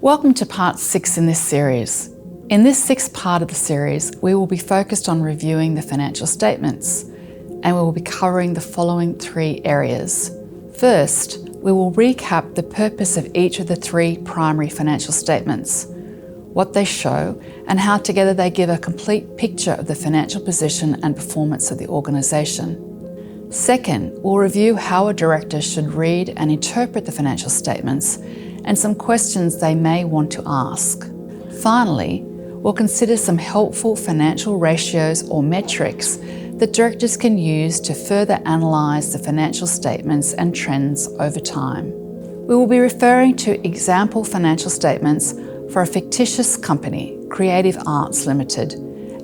Welcome to part 6 in this series. In this 6th part of the series, we will be focused on reviewing the financial statements, and we will be covering the following 3 areas. First, we will recap the purpose of each of the 3 primary financial statements, what they show, and how together they give a complete picture of the financial position and performance of the organisation. Second, we'll review how a director should read and interpret the financial statements and some questions they may want to ask. Finally, we'll consider some helpful financial ratios or metrics that directors can use to further analyse the financial statements and trends over time. We will be referring to example financial statements for a fictitious company, Creative Arts Limited,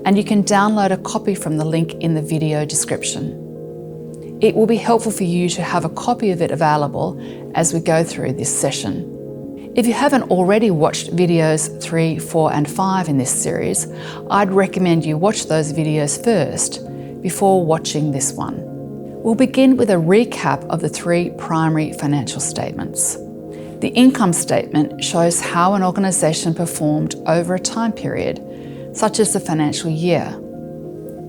and you can download a copy from the link in the video description. It will be helpful for you to have a copy of it available as we go through this session. If you haven't already watched videos 3, 4 and 5 in this series, I'd recommend you watch those videos first before watching this one. We'll begin with a recap of the 3 primary financial statements. The income statement shows how an organisation performed over a time period, such as the financial year.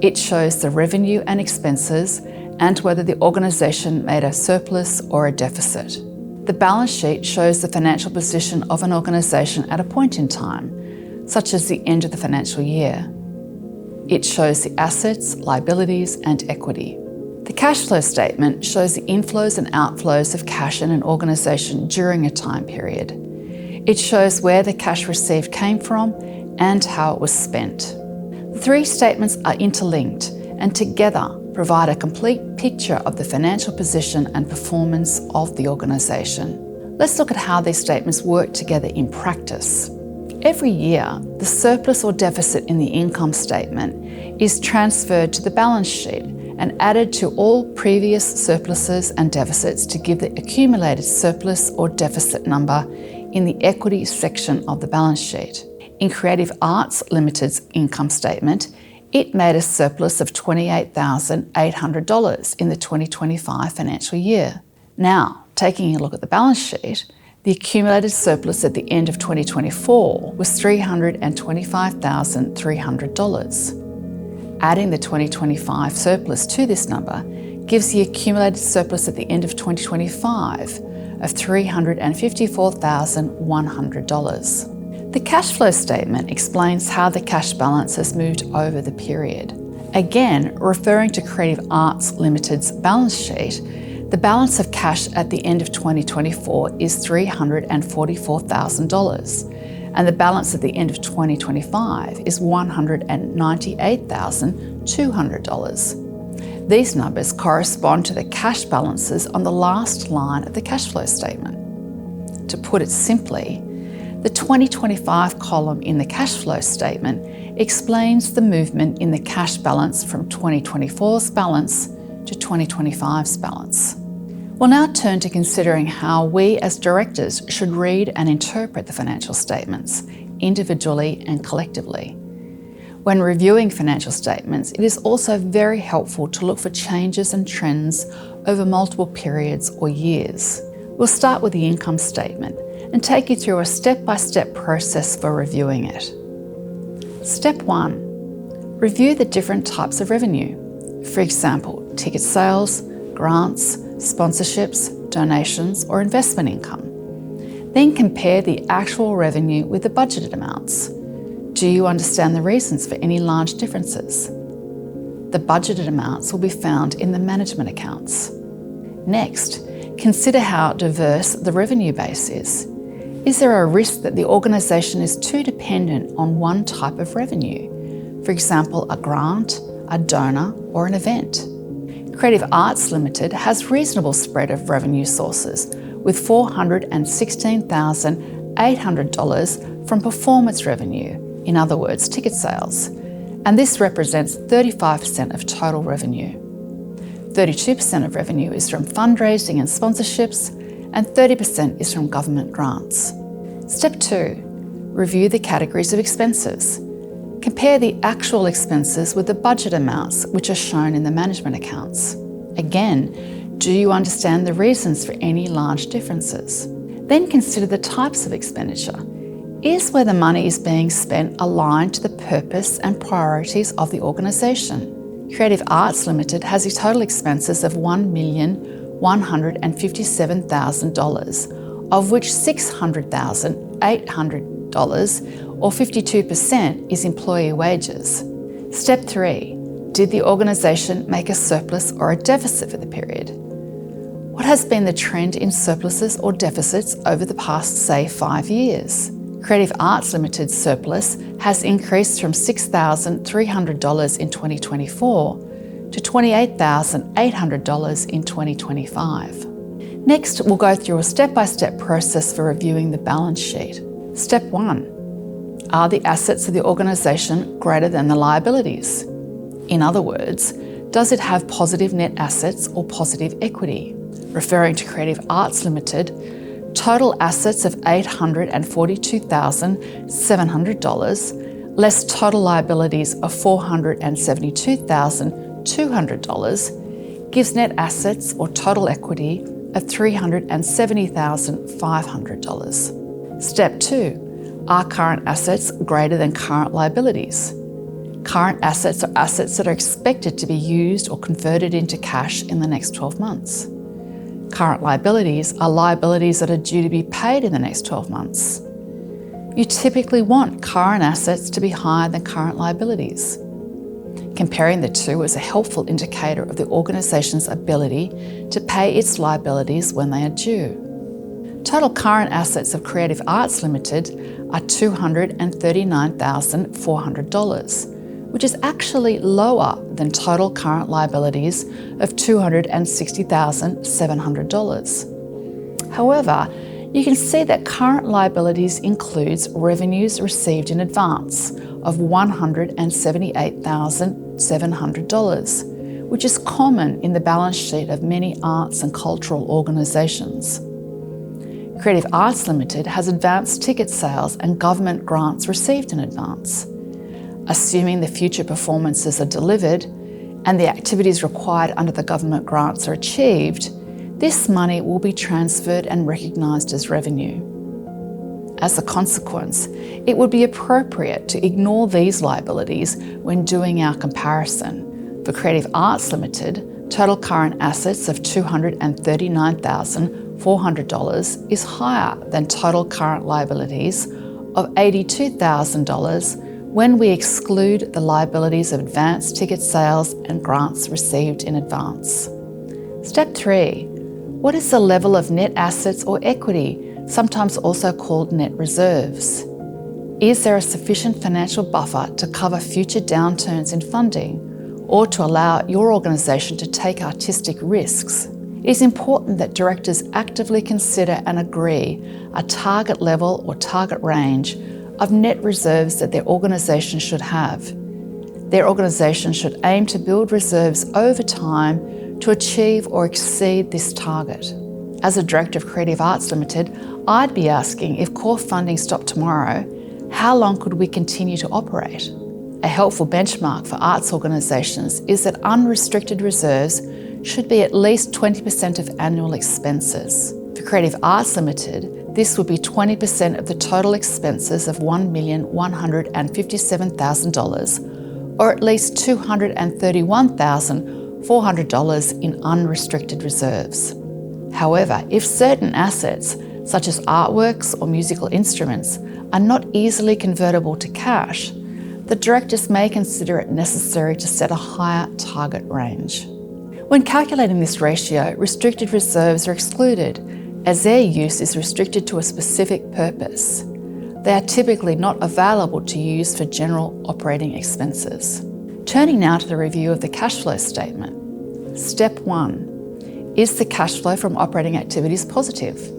It shows the revenue and expenses and whether the organisation made a surplus or a deficit. The balance sheet shows the financial position of an organisation at a point in time, such as the end of the financial year. It shows the assets, liabilities and equity. The cash flow statement shows the inflows and outflows of cash in an organisation during a time period. It shows where the cash received came from and how it was spent. The 3 statements are interlinked and together provide a complete picture of the financial position and performance of the organisation. Let's look at how these statements work together in practice. Every year, the surplus or deficit in the income statement is transferred to the balance sheet and added to all previous surpluses and deficits to give the accumulated surplus or deficit number in the equity section of the balance sheet. In Creative Arts Limited's income statement, it made a surplus of $28,800 in the 2025 financial year. Now, taking a look at the balance sheet, the accumulated surplus at the end of 2024 was $325,300. Adding the 2025 surplus to this number gives the accumulated surplus at the end of 2025 of $354,100. The cash flow statement explains how the cash balance has moved over the period. Again, referring to Creative Arts Limited's balance sheet, the balance of cash at the end of 2024 is $344,000, and the balance at the end of 2025 is $198,200. These numbers correspond to the cash balances on the last line of the cash flow statement. To put it simply, the 2025 column in the cash flow statement explains the movement in the cash balance from 2024's balance to 2025's balance. We'll now turn to considering how we as directors should read and interpret the financial statements, individually and collectively. When reviewing financial statements, it is also very helpful to look for changes and trends over multiple periods or years. We'll start with the income statement and take you through a step-by-step process for reviewing it. Step 1. Review the different types of revenue. For example, ticket sales, grants, sponsorships, donations, or investment income. Then compare the actual revenue with the budgeted amounts. Do you understand the reasons for any large differences? The budgeted amounts will be found in the management accounts. Next, consider how diverse the revenue base is. Is there a risk that the organisation is too dependent on one type of revenue? For example, a grant, a donor, or an event. Creative Arts Limited has reasonable spread of revenue sources, with $416,800 from performance revenue, in other words, ticket sales, and this represents 35% of total revenue. 32% of revenue is from fundraising and sponsorships, and 30% is from government grants. Step 2. Review the categories of expenses. Compare the actual expenses with the budget amounts which are shown in the management accounts. Again, do you understand the reasons for any large differences? Then consider the types of expenditure. Is where the money is being spent aligned to the purpose and priorities of the organisation? Creative Arts Limited has total expenses of $1,157,000, of which $600,800 or 52% is employee wages. Step 3. Did the organisation make a surplus or a deficit for the period? What has been the trend in surpluses or deficits over the past, say, 5 years? Creative Arts Limited's surplus has increased from $6,300 in 2024 to $28,800 in 2025. Next, we'll go through a step-by-step process for reviewing the balance sheet. Step 1. Are the assets of the organisation greater than the liabilities? In other words, does it have positive net assets or positive equity? Referring to Creative Arts Limited, total assets of $842,700 less total liabilities of $472,200 gives net assets or total equity of $370,500. Step 2. Are current assets greater than current liabilities? Current assets are assets that are expected to be used or converted into cash in the next 12 months. Current liabilities are liabilities that are due to be paid in the next 12 months. You typically want current assets to be higher than current liabilities. Comparing the two is a helpful indicator of the organisation's ability to pay its liabilities when they are due. Total current assets of Creative Arts Limited are $239,400, which is actually lower than total current liabilities of $260,700. However, you can see that current liabilities includes revenues received in advance of $178,700, which is common in the balance sheet of many arts and cultural organisations. Creative Arts Limited has advanced ticket sales and government grants received in advance. Assuming the future performances are delivered and the activities required under the government grants are achieved, this money will be transferred and recognised as revenue. As a consequence, it would be appropriate to ignore these liabilities when doing our comparison. For Creative Arts Limited, total current assets of $239,400 is higher than total current liabilities of $82,000 when we exclude the liabilities of advanced ticket sales and grants received in advance. Step 3. What is the level of net assets or equity, sometimes also called net reserves? Is there a sufficient financial buffer to cover future downturns in funding or to allow your organisation to take artistic risks? It is important that directors actively consider and agree a target level or target range of net reserves that their organisation should have. Their organisation should aim to build reserves over time to achieve or exceed this target. As a director of Creative Arts Limited, I'd be asking, if core funding stopped tomorrow, how long could we continue to operate? A helpful benchmark for arts organisations is that unrestricted reserves should be at least 20% of annual expenses. For Creative Arts Limited, this would be 20% of the total expenses of $1,157,000, or at least $231,400 in unrestricted reserves. However, if certain assets, such as artworks or musical instruments, are not easily convertible to cash, the directors may consider it necessary to set a higher target range. When calculating this ratio, restricted reserves are excluded, as their use is restricted to a specific purpose. They are typically not available to use for general operating expenses. Turning now to the review of the cash flow statement. Step 1. Is the cash flow from operating activities positive?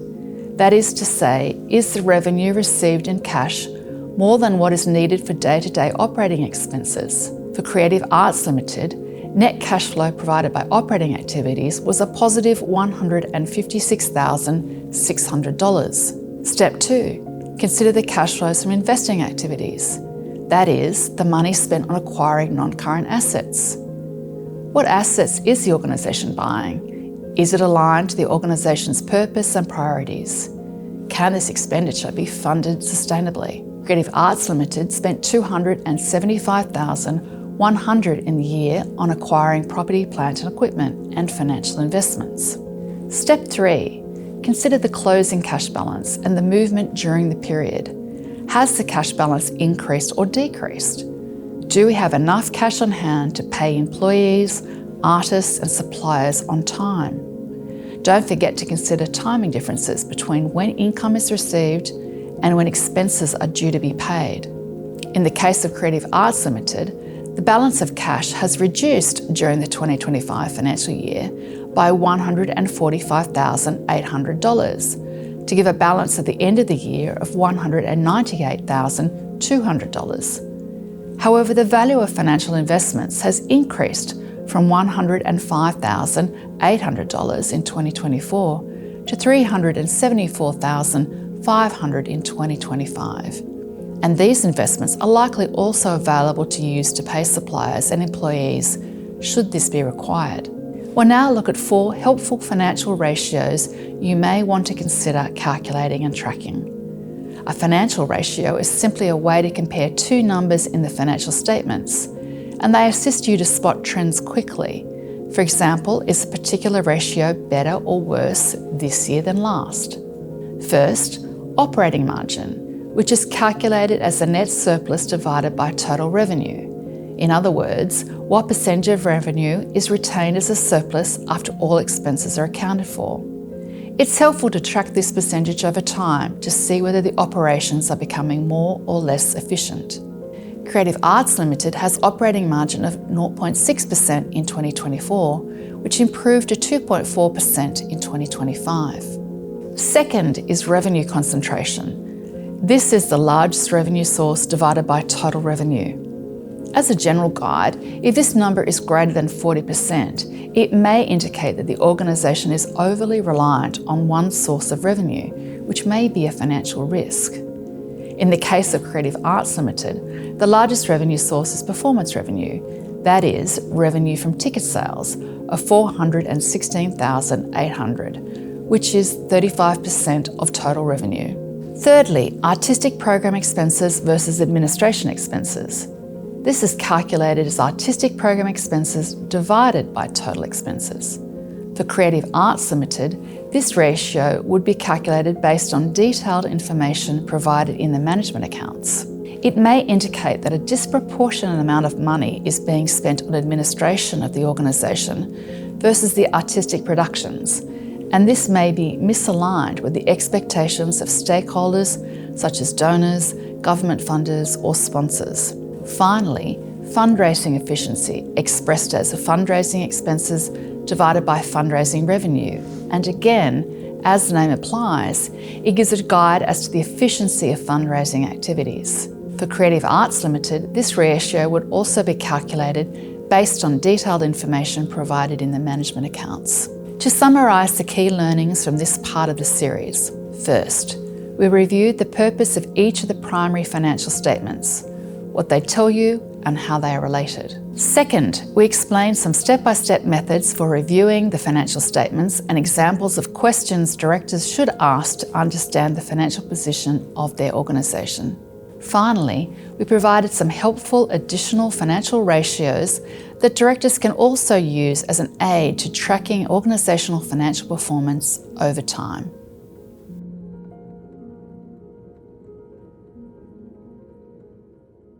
That is to say, is the revenue received in cash more than what is needed for day-to-day operating expenses? For Creative Arts Limited, net cash flow provided by operating activities was a positive $156,600. Step 2. Consider the cash flows from investing activities. That is, the money spent on acquiring non-current assets. What assets is the organisation buying? Is it aligned to the organisation's purpose and priorities? Can this expenditure be funded sustainably? Creative Arts Limited spent $275,100 in the year on acquiring property, plant and equipment and financial investments. Step 3. Consider the closing cash balance and the movement during the period. Has the cash balance increased or decreased? Do we have enough cash on hand to pay employees, artists and suppliers on time? Don't forget to consider timing differences between when income is received and when expenses are due to be paid. In the case of Creative Arts Limited, the balance of cash has reduced during the 2025 financial year by $145,800 to give a balance at the end of the year of $198,200. However, the value of financial investments has increased from $105,800 in 2024 to $374,500 in 2025. And these investments are likely also available to use to pay suppliers and employees should this be required. We'll now look at 4 helpful financial ratios you may want to consider calculating and tracking. A financial ratio is simply a way to compare 2 numbers in the financial statements, and they assist you to spot trends quickly. For example, is a particular ratio better or worse this year than last? First, operating margin, which is calculated as the net surplus divided by total revenue. In other words, what percentage of revenue is retained as a surplus after all expenses are accounted for. It's helpful to track this percentage over time to see whether the operations are becoming more or less efficient. Creative Arts Limited has operating margin of 0.6% in 2024, which improved to 2.4% in 2025. Second is revenue concentration. This is the largest revenue source divided by total revenue. As a general guide, if this number is greater than 40%, it may indicate that the organisation is overly reliant on one source of revenue, which may be a financial risk. In the case of Creative Arts Limited, the largest revenue source is performance revenue, that is, revenue from ticket sales of $416,800, which is 35% of total revenue. Thirdly, artistic program expenses versus administration expenses. This is calculated as artistic program expenses divided by total expenses. For Creative Arts Limited, this ratio would be calculated based on detailed information provided in the management accounts. It may indicate that a disproportionate amount of money is being spent on administration of the organisation versus the artistic productions, and this may be misaligned with the expectations of stakeholders such as donors, government funders or sponsors. Finally, fundraising efficiency, expressed as fundraising expenses divided by fundraising revenue. And again, as the name applies, it gives a guide as to the efficiency of fundraising activities. For Creative Arts Limited, this ratio would also be calculated based on detailed information provided in the management accounts. To summarise the key learnings from this part of the series, first, we reviewed the purpose of each of the primary financial statements, what they tell you and how they are related. Second, we explained some step-by-step methods for reviewing the financial statements and examples of questions directors should ask to understand the financial position of their organisation. Finally, we provided some helpful additional financial ratios that directors can also use as an aid to tracking organisational financial performance over time.